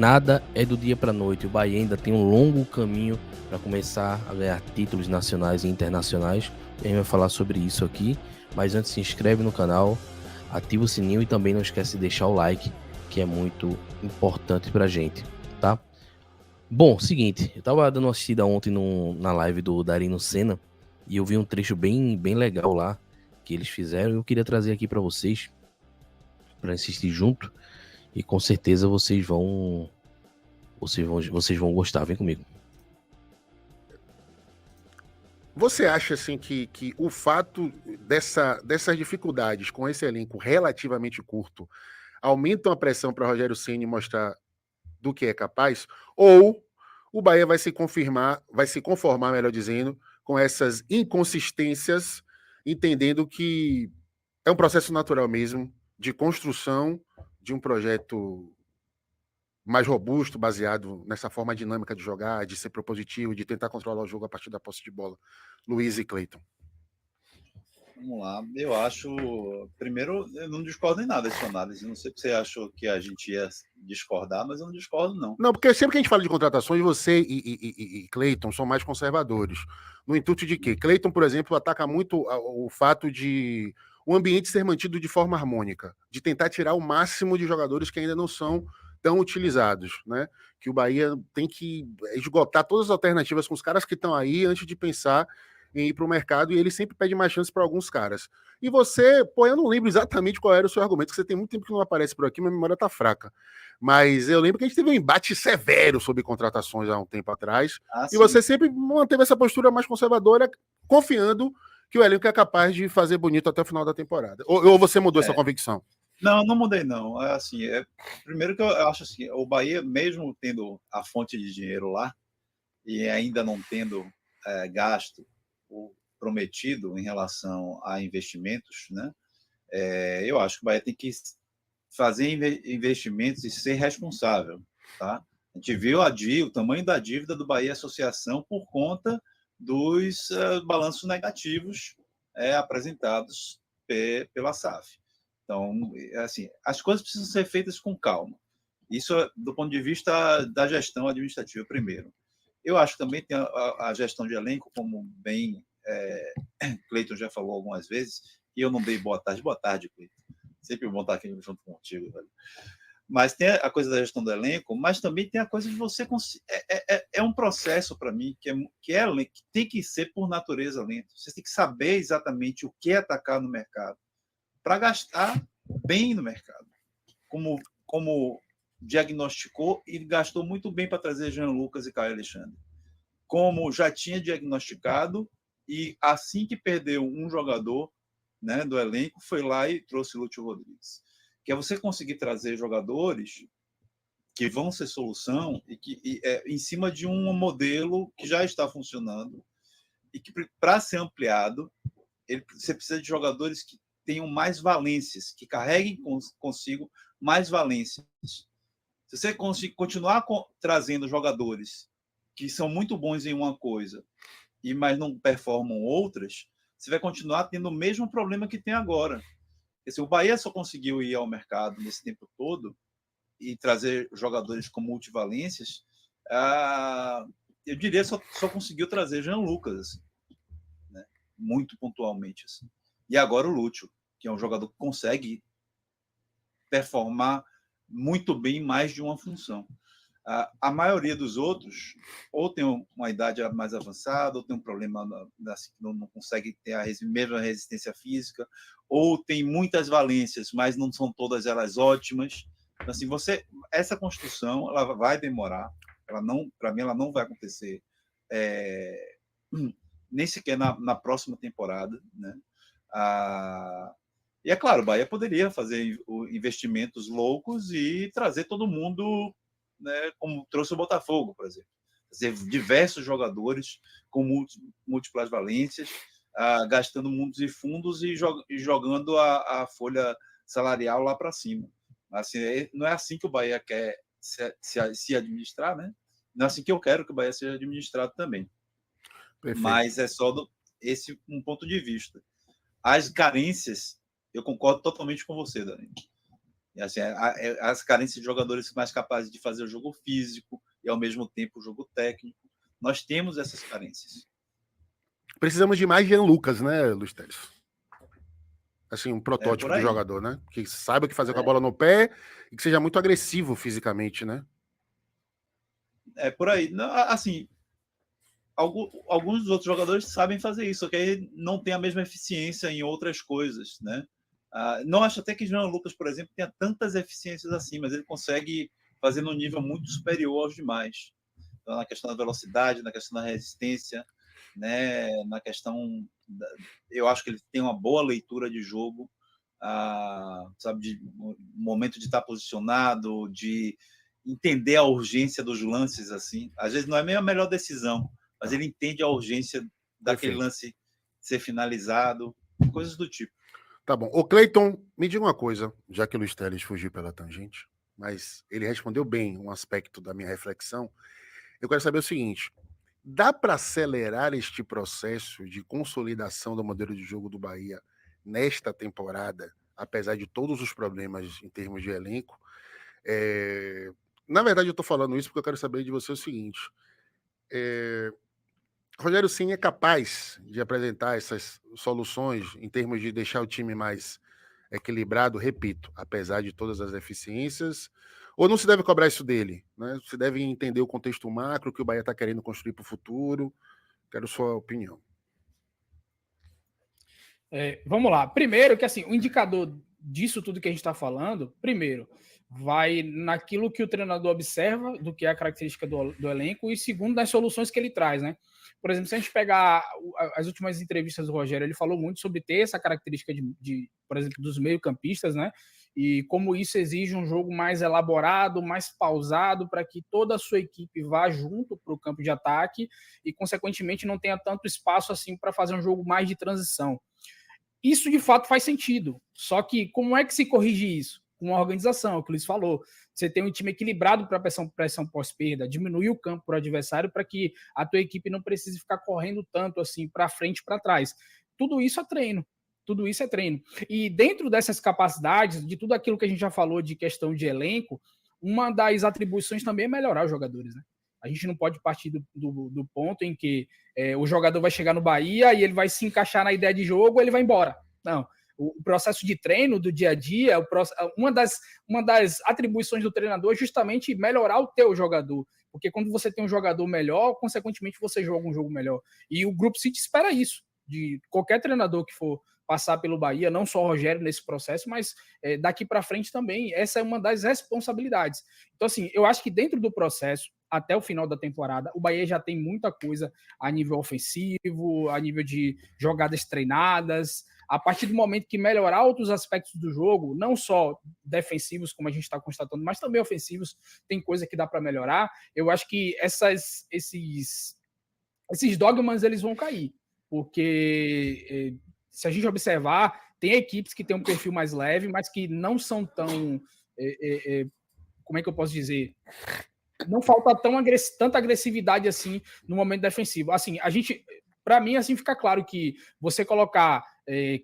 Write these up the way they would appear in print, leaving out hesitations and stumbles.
Nada é do dia para noite. O Bahia ainda tem um longo caminho para começar a ganhar títulos nacionais e internacionais. A gente vai falar sobre isso aqui. Mas antes, se inscreve no canal, ativa o sininho e também não esquece de deixar o like, que é muito importante para a gente, tá? Bom, seguinte, eu tava dando uma assistida ontem na live do Darino Senna e eu vi um trecho bem legal lá que eles fizeram e eu queria trazer aqui para vocês, para assistir junto, e com certeza vocês vão gostar. Vem comigo. Você acha assim que o fato dessas dificuldades com esse elenco relativamente curto aumentam a pressão para Rogério Ceni mostrar do que é capaz? Ou o Bahia vai se conformar, melhor dizendo, com essas inconsistências, entendendo que é um processo natural mesmo de construção de um projeto mais robusto, baseado nessa forma dinâmica de jogar, de ser propositivo, de tentar controlar o jogo a partir da posse de bola. Luiz e Cleiton. Vamos lá. Eu acho. Primeiro, eu não discordo em nada dessa análise. Não sei se você achou que a gente ia discordar, mas eu não discordo, não. Não, porque sempre que a gente fala de contratações, você e Cleiton são mais conservadores. No intuito de quê? Cleiton, por exemplo, ataca muito o fato de o ambiente ser mantido de forma harmônica, de tentar tirar o máximo de jogadores que ainda não são tão utilizados, né? Que o Bahia tem que esgotar todas as alternativas com os caras que estão aí antes de pensar em ir para o mercado, e ele sempre pede mais chance para alguns caras. E você, pô, eu não lembro exatamente qual era o seu argumento, que você tem muito tempo que não aparece por aqui, minha memória tá fraca. Mas eu lembro que a gente teve um embate severo sobre contratações há um tempo atrás, e Sim. você sempre manteve essa postura mais conservadora, confiando que o elenco é capaz de fazer bonito até o final da temporada. Ou você mudou essa convicção? Não mudei, não. Assim, primeiro que eu acho assim, o Bahia, mesmo tendo a fonte de dinheiro lá, e ainda não tendo gasto o prometido em relação a investimentos, né? Eu acho que o Bahia tem que fazer investimentos e ser responsável, tá? A gente viu o tamanho da dívida do Bahia Associação por conta dos balanços negativos apresentados pela SAF. Então, assim, as coisas precisam ser feitas com calma. Isso do ponto de vista da gestão administrativa primeiro. Eu acho que também tem a gestão de elenco, como bem Cleiton já falou algumas vezes, e eu não dei boa tarde, Cleiton. Sempre bom estar aqui junto contigo, velho. Mas tem a coisa da gestão do elenco, mas também tem a coisa de você é um processo para mim que tem que ser por natureza lento. Você tem que saber exatamente o que atacar no mercado para gastar bem no mercado, como diagnosticou e gastou muito bem para trazer Jean Lucas e Caio Alexandre. Como já tinha diagnosticado e assim que perdeu um jogador, né, do elenco, foi lá e trouxe Lúcio Rodrigues. Que é você conseguir trazer jogadores que vão ser solução em cima de um modelo que já está funcionando e que, para ser ampliado, você precisa de jogadores que tenham mais valências, que carreguem consigo mais valências. Se você continuar trazendo jogadores que são muito bons em uma coisa, mas não performam outras, você vai continuar tendo o mesmo problema que tem agora. Porque se o Bahia só conseguiu ir ao mercado nesse tempo todo e trazer jogadores com multivalências, eu diria só conseguiu trazer Jean Lucas, assim, né? Muito pontualmente. Assim. E agora o Lúcio, que é um jogador que consegue performar muito bem em mais de uma função. A maioria dos outros ou tem uma idade mais avançada, ou tem um problema assim, que não consegue ter a mesma resistência física, ou tem muitas valências, mas não são todas elas ótimas. Então, assim, essa construção ela vai demorar. Para mim, ela não vai acontecer nem sequer na próxima temporada, né? E é claro, o Bahia poderia fazer investimentos loucos e trazer todo mundo, né, como trouxe o Botafogo, por exemplo. Trazer diversos jogadores com múltiplas valências, gastando mundos e fundos e jogando a folha salarial lá para cima. Assim, não é assim que o Bahia quer se administrar, né? Não é assim que eu quero que o Bahia seja administrado também. Perfeito. Mas é só esse um ponto de vista. As carências, eu concordo totalmente com você, Dani. E, assim, as carências de jogadores mais capazes de fazer o jogo físico e, ao mesmo tempo, o jogo técnico. Nós temos essas carências. Precisamos de mais Jean Lucas, né, Luiz Teles? Assim, um protótipo de jogador, né? Que saiba o que fazer com a bola no pé e que seja muito agressivo fisicamente, né? É por aí. Não, assim, alguns dos outros jogadores sabem fazer isso, só que aí não tem a mesma eficiência em outras coisas, né? Não acho até que Jean Lucas, por exemplo, tenha tantas eficiências assim, mas ele consegue fazer num nível muito superior aos demais. Então, na questão da velocidade, na questão da resistência, né? Na questão eu acho que ele tem uma boa leitura de jogo, sabe, de momento de estar posicionado, de entender a urgência dos lances, assim. Às vezes não é nem a melhor decisão, mas ele entende a urgência daquele lance ser finalizado, coisas do tipo. Tá bom. Ô, Cleiton, me diga uma coisa, já que o Luiz Teles fugiu pela tangente, mas ele respondeu bem um aspecto da minha reflexão. Eu quero saber o seguinte: dá para acelerar este processo de consolidação do modelo de jogo do Bahia nesta temporada, apesar de todos os problemas em termos de elenco? Na verdade, eu estou falando isso porque eu quero saber de você o seguinte: Rogério Ceni é capaz de apresentar essas soluções em termos de deixar o time mais equilibrado, repito, apesar de todas as deficiências, ou não se deve cobrar isso dele, né? Se deve entender o contexto macro que o Bahia está querendo construir para o futuro. Quero sua opinião. Vamos lá. Primeiro que assim, o indicador disso tudo que a gente está falando, primeiro, vai naquilo que o treinador observa, do que é a característica do elenco, e segundo, nas soluções que ele traz, né? Por exemplo, se a gente pegar as últimas entrevistas do Rogério, ele falou muito sobre ter essa característica por exemplo, dos meio-campistas, né? E como isso exige um jogo mais elaborado, mais pausado, para que toda a sua equipe vá junto para o campo de ataque e, consequentemente, não tenha tanto espaço assim para fazer um jogo mais de transição. Isso, de fato, faz sentido. Só que como é que se corrige isso? Com uma organização, o que o Luiz falou. Você tem um time equilibrado para pressão pós-perda, diminuir o campo para o adversário para que a tua equipe não precise ficar correndo tanto assim para frente e para trás. Tudo isso é treino. Tudo isso é treino. E dentro dessas capacidades, de tudo aquilo que a gente já falou de questão de elenco, uma das atribuições também é melhorar os jogadores, né? A gente não pode partir do ponto em que o jogador vai chegar no Bahia e ele vai se encaixar na ideia de jogo ou ele vai embora. Não. O processo de treino do dia a dia, uma das atribuições do treinador é justamente melhorar o teu jogador. Porque quando você tem um jogador melhor, consequentemente você joga um jogo melhor. E o Grupo City espera isso, de qualquer treinador que for passar pelo Bahia, não só o Rogério nesse processo, mas daqui para frente também. Essa é uma das responsabilidades. Então, assim, eu acho que dentro do processo, até o final da temporada, o Bahia já tem muita coisa a nível ofensivo, a nível de jogadas treinadas. A partir do momento que melhorar outros aspectos do jogo, não só defensivos, como a gente está constatando, mas também ofensivos, tem coisa que dá para melhorar. Eu acho que esses dogmas eles vão cair, porque se a gente observar, tem equipes que têm um perfil mais leve, mas que não são tão... como é que eu posso dizer? Não falta tanta agressividade assim no momento defensivo. Assim, para mim, assim fica claro que você colocar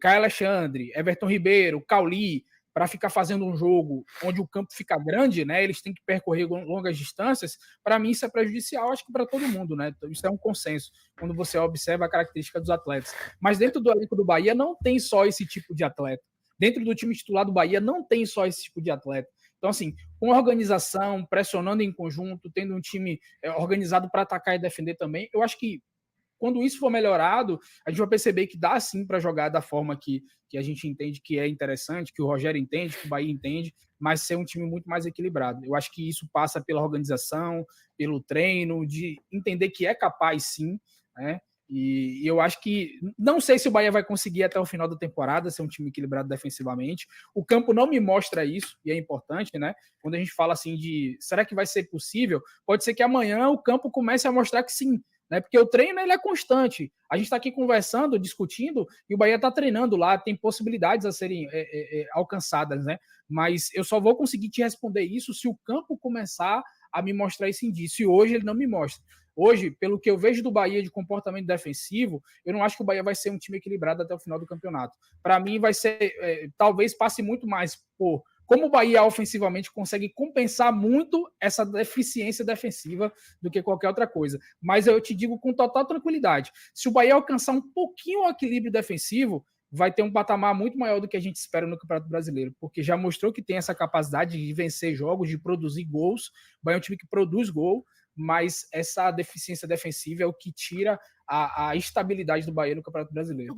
Caio Alexandre, Everton Ribeiro, Cauli, para ficar fazendo um jogo onde o campo fica grande, né? Eles têm que percorrer longas distâncias. Para mim, isso é prejudicial, acho que para todo mundo, né? Isso é um consenso quando você observa a característica dos atletas. Mas dentro do elenco do Bahia não tem só esse tipo de atleta. Dentro do time titular do Bahia não tem só esse tipo de atleta. Então, assim, com organização, pressionando em conjunto, tendo um time organizado para atacar e defender também, eu acho que quando isso for melhorado, a gente vai perceber que dá sim para jogar da forma que a gente entende que é interessante, que o Rogério entende, que o Bahia entende, mas ser um time muito mais equilibrado. Eu acho que isso passa pela organização, pelo treino, de entender que é capaz sim, né? E eu acho que, não sei se o Bahia vai conseguir até o final da temporada ser um time equilibrado defensivamente. O campo não me mostra isso, e é importante, né? Quando a gente fala assim de, será que vai ser possível? Pode ser que amanhã o campo comece a mostrar que sim, né? Porque o treino ele é constante. A gente está aqui conversando, discutindo, e o Bahia está treinando lá, tem possibilidades a serem alcançadas, né? Mas eu só vou conseguir te responder isso se o campo começar a me mostrar esse indício. E hoje ele não me mostra. Hoje, pelo que eu vejo do Bahia de comportamento defensivo, eu não acho que o Bahia vai ser um time equilibrado até o final do campeonato. Para mim, vai ser, talvez passe muito mais por como o Bahia ofensivamente consegue compensar muito essa deficiência defensiva do que qualquer outra coisa. Mas eu te digo com total tranquilidade, se o Bahia alcançar um pouquinho o equilíbrio defensivo, vai ter um patamar muito maior do que a gente espera no Campeonato Brasileiro, porque já mostrou que tem essa capacidade de vencer jogos, de produzir gols. O Bahia é um time que produz gol, mas essa deficiência defensiva é o que tira a estabilidade do Bahia no Campeonato Brasileiro.